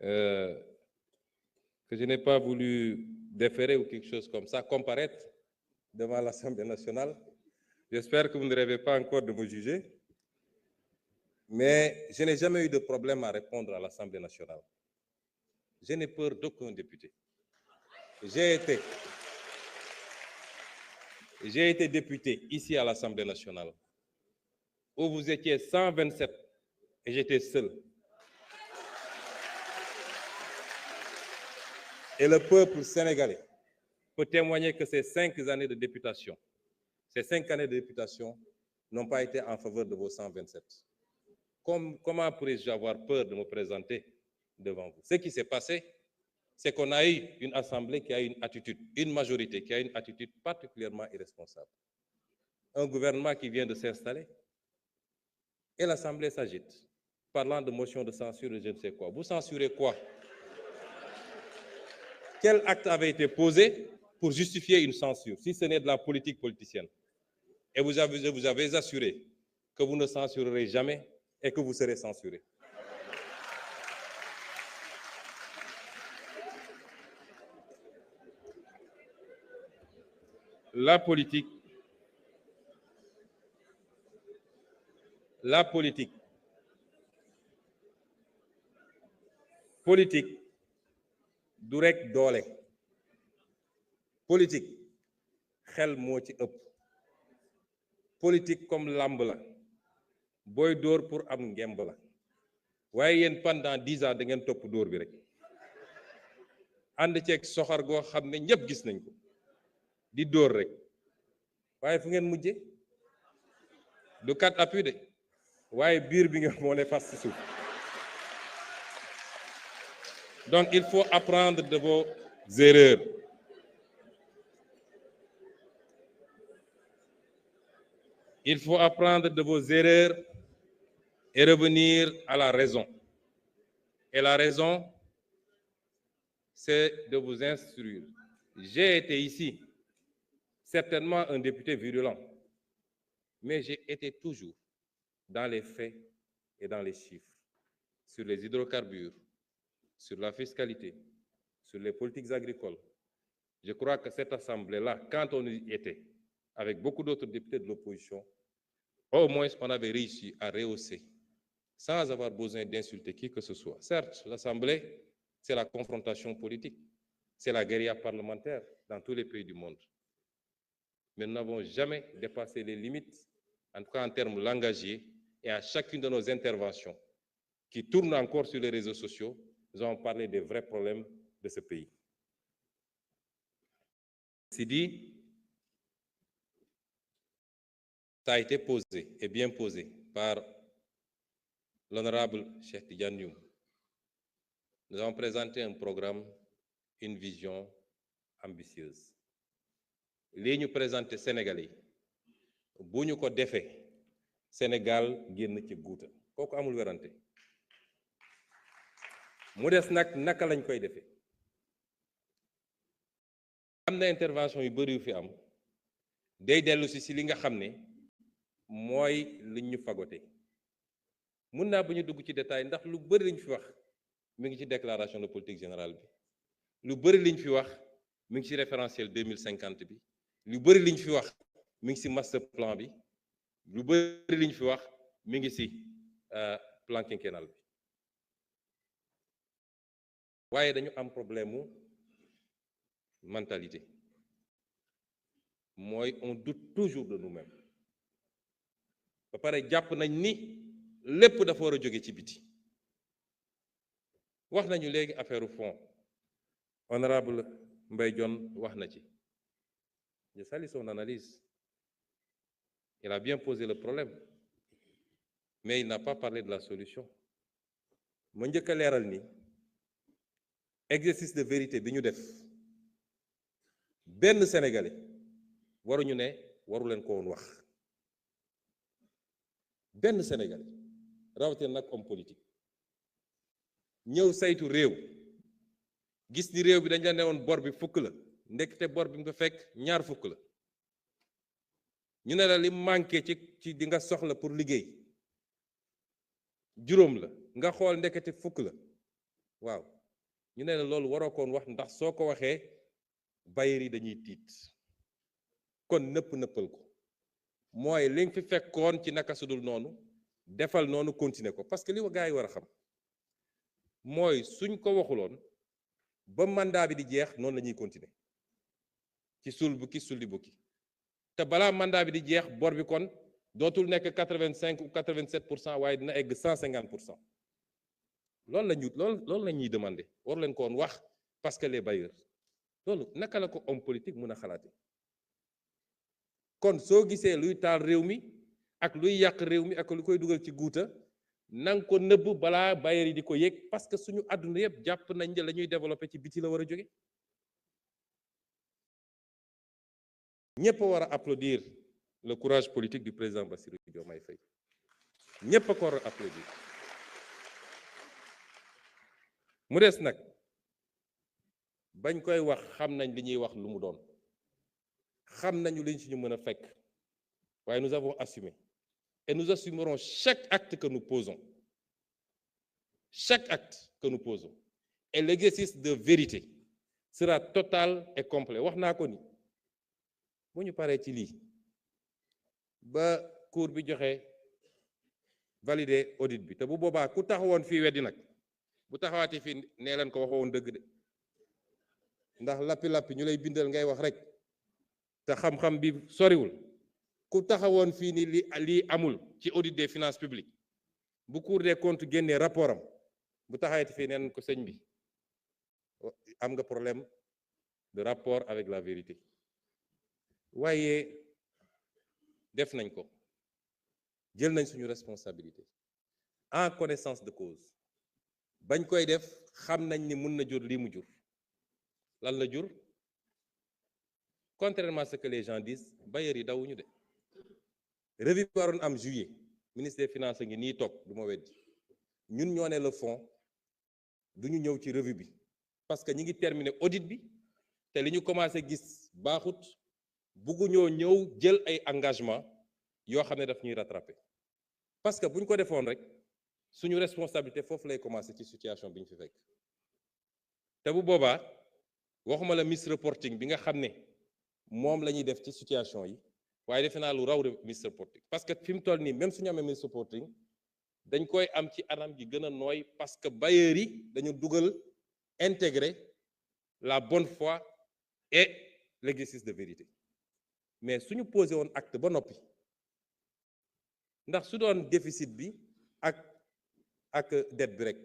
que je n'ai pas voulu déférer ou quelque chose comme ça, comparaître devant l'Assemblée nationale. J'espère que vous ne rêvez pas encore de me juger. Mais je n'ai jamais eu de problème à répondre à l'Assemblée nationale. Je n'ai peur d'aucun député. J'ai été député ici à l'Assemblée nationale, où vous étiez 127 et j'étais seul. Et le peuple sénégalais peut témoigner que ces 5 années de députation, n'ont pas été en faveur de vos 127. Comment pourrais-je avoir peur de me présenter devant vous? Ce qui s'est passé, c'est qu'on a eu une assemblée qui a une attitude, une majorité qui a une attitude particulièrement irresponsable. Un gouvernement qui vient de s'installer et l'Assemblée s'agite, parlant de motion de censure et je ne sais quoi. Vous censurez quoi? Quel acte avait été posé pour justifier une censure, si ce n'est de la politique politicienne? Et vous avez assuré que vous ne censurerez jamais et que vous serez censuré. La politique du rek doole. Politique xel moo ci ëpp. Politique comme làmb la booy dóor pour am ngemb la waaye yéen pendant 10 ans da ngeen topp dóor bi rek ànd ceeg soxar goo xam ne ñëpp gis nañ ko di dóor rek waaye fu ngeen mujje du kat appui de waaye biir bi nga moo ne fas ci suuf. Donc il faut apprendre de vos erreurs. Il faut apprendre de vos erreurs et revenir à la raison. Et la raison, c'est de vous instruire. J'ai été ici, certainement un député virulent, mais j'ai été toujours dans les faits et dans les chiffres, sur les hydrocarbures, sur la fiscalité, sur les politiques agricoles. Je crois que cette assemblée-là, quand on y était, avec beaucoup d'autres députés de l'opposition, au moins on avait réussi à rehausser, sans avoir besoin d'insulter qui que ce soit. Certes, l'Assemblée, c'est la confrontation politique, c'est la guérilla parlementaire dans tous les pays du monde. Mais nous n'avons jamais dépassé les limites, en tout cas en termes langagiers, et à chacune de nos interventions, qui tournent encore sur les réseaux sociaux, nous avons parlé des vrais problèmes de ce pays. C'est dit, ça a été posé, et bien posé, par l'honorable Cheikh Tidiane Youm. Nous avons présenté un programme, une vision ambitieuse. Li ñu présenté Sénégalais yi bu ñu ko defee Sénégal génn ci guuta kooku amul werante mu des nag naka lañ koy defee. Am na intervention yu bari yu fi am day dellu si li nga xam ne mooy liñ ñu fagote. Mun naa ba ñu dugg ci détail ndax lu bari liñ fi wax mi ngi ci déclaration de politique générale bi, lu bari liñ fi wax mi ngi ci référentiel 2050 bi, lu bari liñ fi wax mi ngi ci master plan bi, lu bari liñ fi wax mi ngi ci plan quinquennal bi. waaye dañu am problème mu mentalité mooy on doute toujours de nous-mêmes ba pare jàpp nañ ni lépp dafa war a jóge ci biti. wax nañu léegi affaire fond, honorable Mbaye Dione wax na ci. Je salue son analyse. Il a bien posé le problème, mais il n'a pas parlé de la solution. ma njëkk a leeral ni exercice de vérité bi ñu def benn Sénégalais waruñu ne waru leen ko woon wax. benn Sénégalais rawatina nag homme politique ñëw saytu réew gis ni réew bi dañ la ne woon bor bi fukk la ndekete bor bi nga fekk ñaar fukk la. ñu ne la li manqué ci di nga soxla pour liggéey juróom la nga xool ndekete fukk la waaw ñu ne la loolu waroo koon wax ndax soo ko waxee bailleurs yi dañuy tiit kon nëppal ko mooy li nga fi fekkoon ci naka sudul noonu defal noonu continuer ko parce que li wa gars yi war a xam mooy suñ ko waxuloon ba mandat bi di jeex noonu la ñuy continuer ci sul bukki sulli bukki te balaa mandat bi di jeex bor bi kon dootul nekk 85 ou 87% waaye dina egg 150%. loolu la ñuy demander waru leen ko woon wax parce que les bailleurs loolu naka la ko homme politique mën a xalaate kon soo gisee luy taal réew mi ak luy yàq réew mi ak lu koy dugal ci guuta nanga ko nëbb balaa bailleurs yi di ko yëg parce que suñu àdduna yëpp jàpp nañ ne la ñuy développer ci biti la war a jóge ñëpp a war a applaudir le courage politique du président Bassirou Diomaye Faye ñëpp a ko war a applaudir mu des nag bañ koy wax xam nañ li ñuy wax lu mu doon xam nañu liñ ci ñu mën a fekk waaye nous avons assumé et nous assumerons chaque acte que nous posons et l'exercice de vérité sera total et complet wax naa ko ni bu ñu paree ci lii ba cour bi joxe valider audit bi te bu boobaa ku taxawoon fii weddi nag bu taxawaatee fii nee leen ko waxoon dëgg de ndax lappi ñu lay bindal ngay wax rek te xam-xam bi soriwul ku taxawoon fii ni lii amul ci audit des finances publiques bu Cour des comptes génnee rapport am bu taxawaatee fii neen ko sëñ bi am nga problème de rapport avec la vérité waaye def nañ ko jël nañ suñu responsabilité en connaissance de cause bañ koy def xam nañ ni mun na jur lii mu jur lan la jur contrairement à ce que les gens disent bailleurs yi dawuñu de revue bi waroon am juillet ministre des finances ngi nii toog du ma weddi ñun ñoo ne le fond du ñu ñëw ci revue bi parce que ñi ngi terminer audit bi te li ñu commencé gis baaxut bugguñoo ñëw jël ay engagement yoo xam ne daf ñuy rattraper parce que bu ñu ko defoon rek suñu responsabilité foofu lay commencer ci situation bi ñu fi fekk te bu boobaa waxuma la misreporting bi nga xam ne moom la ñuy def ci situation yi waaye defe naa lu raw de misreporting parce que fi mu toll nii même suñu amee misreporting dañ koy am ci anam gi gën a nooy parce que bailleurs yi dañu dugal intégrer la bonne foi et l'exercice de vérité mais suñu posé woon acte ba noppi ndax su doon déficit bi ak dette bi rek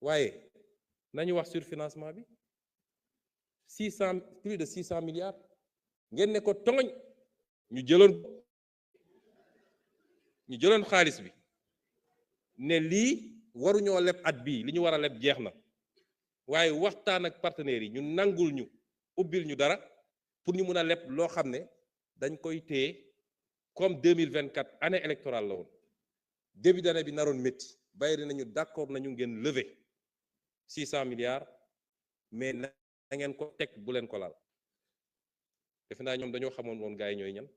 waaye nañu wax surfinancement bi plus de 600 milliards ngeen ne ko tooñ ñu jëloon xaalis bi ne lii waruñoo leb at bii li ñu war a leb jeex na waaye waxtaan ak partenaires yi ñu nangul ñu ubbil ñu dara pour ñu mun a leb loo xam ne dañ koy téye comme 2024 année électorale la woon début d'année bi naroon métti bàyyi nañu d'accord nañu ngeen lever 600 milliards mais na ngeen ko teg bu leen ko laal defe naa ñoom dañoo xamoon woon gars yi ñooy ñan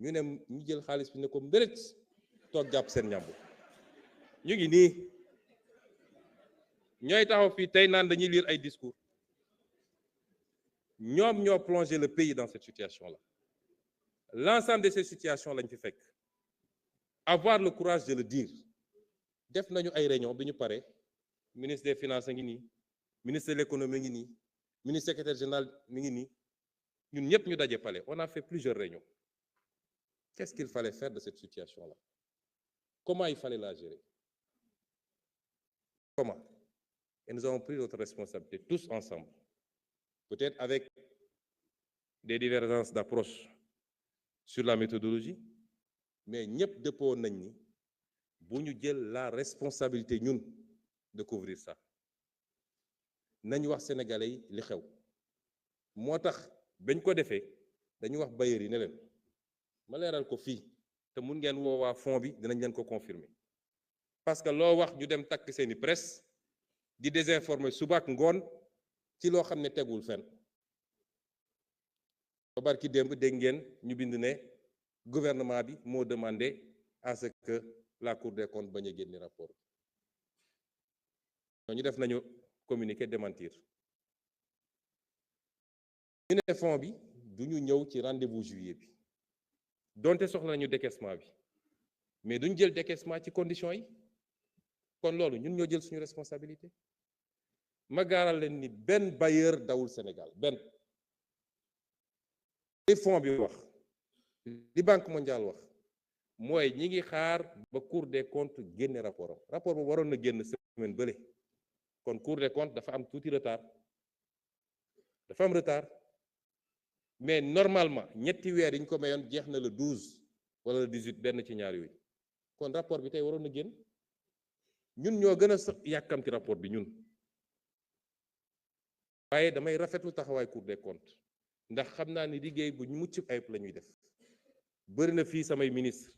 ñu ne ñu jël xaalis bi ne ko mbërët toog jàpp seen ñàmbu ñu ngi nii ñooy taxaw fii tey naan dañuy lire ay discours ñoom ñoo plongé le pays dans cette situation-là l'ensemble de ces situations lañ fi fekk avoir le courage de le dire def nañu ay réunion bi ñu pare ministre des finances ngi nii ministre de l'économie ngi nii ministre secrétaire général mi ngi nii ñun ñëpp ñu daje palais on a fait plusieurs réunions qu'est-ce qu'il fallait faire de cette situation-là comment il fallait la gérer comment et nous avons pris notre responsabilité tous ensemble peut-être avec des divergences d'approche sur la méthodologie mais ñëpp dëppoo nañ ni bu ñu jël la responsabilité ñun de couvrir ça nañu wax sénégalais yi li xew moo tax bañ ko defee dañu wax bailleurs yi ne leen ma leeral ko fii te mun ngeen woo waa fond bi dinañ leen ko confirmer parce que loo wax ñu dem takk seeni presse di désinformer suba ak ngoon ci loo xam ne tegul fenn ba barki démb dégg ngeen ñu bind ne gouvernement bi moo demandé à ce que la Cour des comptes bañ a génne rapport ñu def nañu communiqué démentir ñu ne fonds bi du ñu ñëw ci rendez-vous juillet bi donte soxla nañu décaissement bi mais duñ jël décaissement ci conditions yi kon loolu ñun ñoo jël suñu responsabilité ma gaaral leen ni benn bailleur dawul Sénégal benn li fonds bi wax li Banque mondiale wax mooy ñi ngi xaar ba Cour des comptes génne rapport am rapport boobu waroon na génn semaine bële kon Cour des comptes dafa am tuuti retard dafa am retard mais normalement ñetti weer yi ñu ko mayoon jeex na le 12 wala le 18 benn ci ñaar yooyu kon rapport bi tey waroon na génn ñun ñoo gën a yàkkamti rapport bi ñun waaye damay rafetlu taxawaay Cour des comptes ndax xam naa ni liggéey bu mucc ayib la ñuy def bëri na fii samay ministre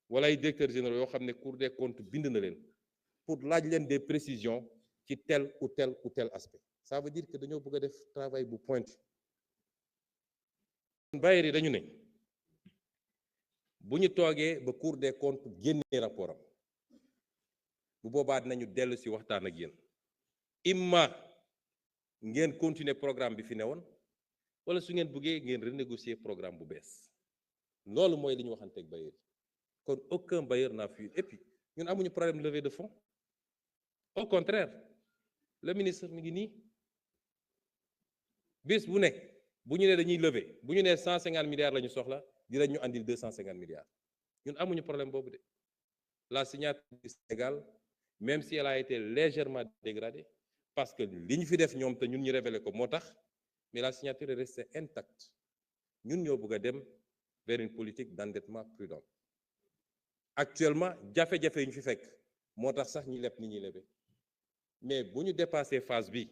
wala ay directeurs généraux yoo xam ne Cour des comptes bind na leen pour laaj leen des précisions ci tel ou tel aspect ça veut dire que dañoo bëgg a def travail bu pointu bailleurs yi dañu ne bu ñu toogee ba Cour des comptes génnee rapport am bu boobaa dinañu dellu si waxtaan ak yéen imma ngeen continuer programme bi fi newoon wala su ngeen bëggee ngeen renégocier programme bu bees loolu mooy li ñu waxante ak bailleurs yi kon aucun bailleur n'a fui et puis ñun amuñu problème levée de fonds au contraire le ministre mi ngi nii bis bu nekk bu ñu nee dañuy lever bu ñu nee 150 milliards la ñu soxla dinañ ñu andil 250 milliards ñun amuñu problème boobu de la signature du Sénégal même si elle a été légèrement dégradée parce que li ñu fi def ñoom te ñun ñu révélé ko moo tax mais la signature est restée intacte ñun ñoo bëgg a dem vers une politique d'endettement prudent actuellement jafe-jafe yi ñu fi fekk moo tax sax ñi leb ni ñuy lebe mais bu ñu dépassé phase bi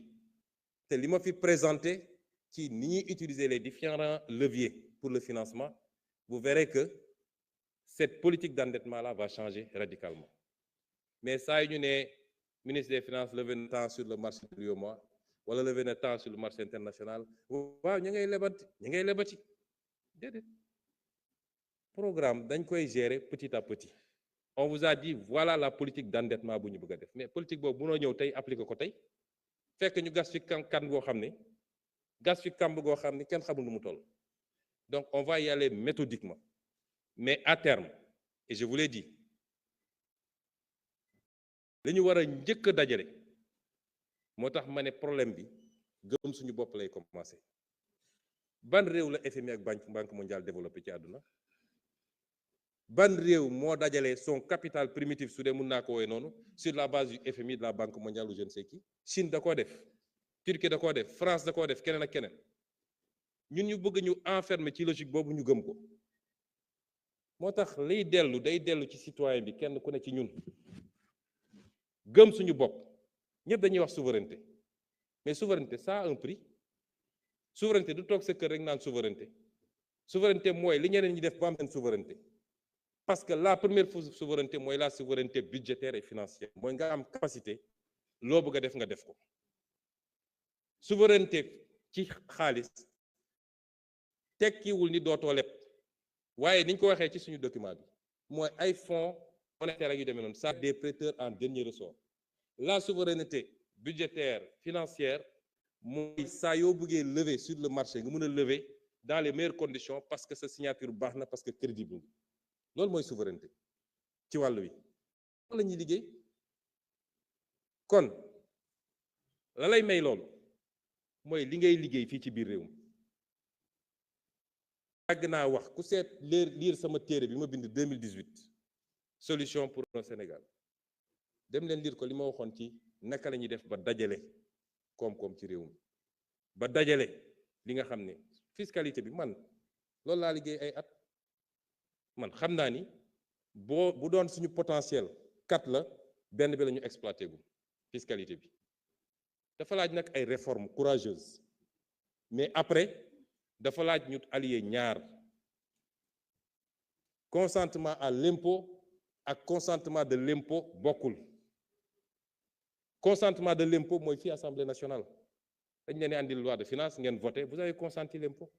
te li ma fi présenté ci ni ñuy utiliser les différents leviers pour le financement vous verrez que cette politique d'endettement là va changer radicalement mais saa yu ñu ne ministre des finances levé na temps sur le marché UEMOA wala levé na temps sur le marché international waaw ñu ngay lebati déedéet programme dañ koy gérer petit à petit on vous a dit voilà la politique d'endettement bu ñu bëgg a def mais politique boobu mënoo ñëw tey appliquer ko tey fekk ñu gas fi kan goo xam ne gas fi kamb goo xam ne kenn xamul nu mu toll donc on va y aller méthodiquement mais à terme et je vous l'ai dit li ñu war a njëkk a dajale moo tax ma ne problème bi gëm suñu bopp lay commencer ban réew la FMI ak banque mondiale développé ci àdduna ban réew moo dajale son capital primitif su dee mun naa ko woowee noonu sur la base du FMI de la banque mondiale ou je ne sais qui Chine da koo def Turquie da koo def France da koo def keneen ak keneen ñun ñu bëgg ñu enfermer ci logique boobu ñu gëm ko moo tax liy dellu day dellu ci citoyen bi kenn ku ne ci ñun gëm suñu bopp ñëpp dañuy wax souveraineté mais souveraineté ça a un prix souveraineté du toog sa kër rek naan souveraineté mooy li ñeneen ñi def ba am seen souveraineté parce que la première souveraineté mooy la souveraineté budgétaire et financière mooy nga am capacité loo bëgg a def nga def ko souveraineté ci xaalis tekkiwul ni dootoo leb waaye ni ñu ko waxee ci suñu document bi mooy ay fonds monétaires ak yu demee noonu ça des prêteurs en dernier ressort la souveraineté budgétaire financière mooy saa yoo bëggee lever sur le marché nga mën a lever dans les meilleures conditions parce que sa signature baax na parce que crédible loolu mooy souveraineté ci wàll wi la ñuy liggéey kon la lay may loolu mooy li ngay liggéey fii ci biir réew mi yàgg naa wax ku seet lire sama téere bi ma bind 2018 solution pour le Sénégal dem leen lire ko li ma waxoon ci naka la ñuy def ba dajale koom-koom ci réew mi ba dajale li nga xam ne fiscalité bi man loolu laa liggéey ay at man xam naa ni bu doon suñu potentiel 4 la benn bi la ñu exploité gu fiscalité bi dafa laaj nag ay réformes courageuses mais après dafa laaj ñu allier ñaar consentement à l'impôt ak consentement de l'impôt bokkul consentement de l'impôt mooy fii Assemblée nationale dañ leen di andil loi de finances ngeen voté vous avez consenti l'impôt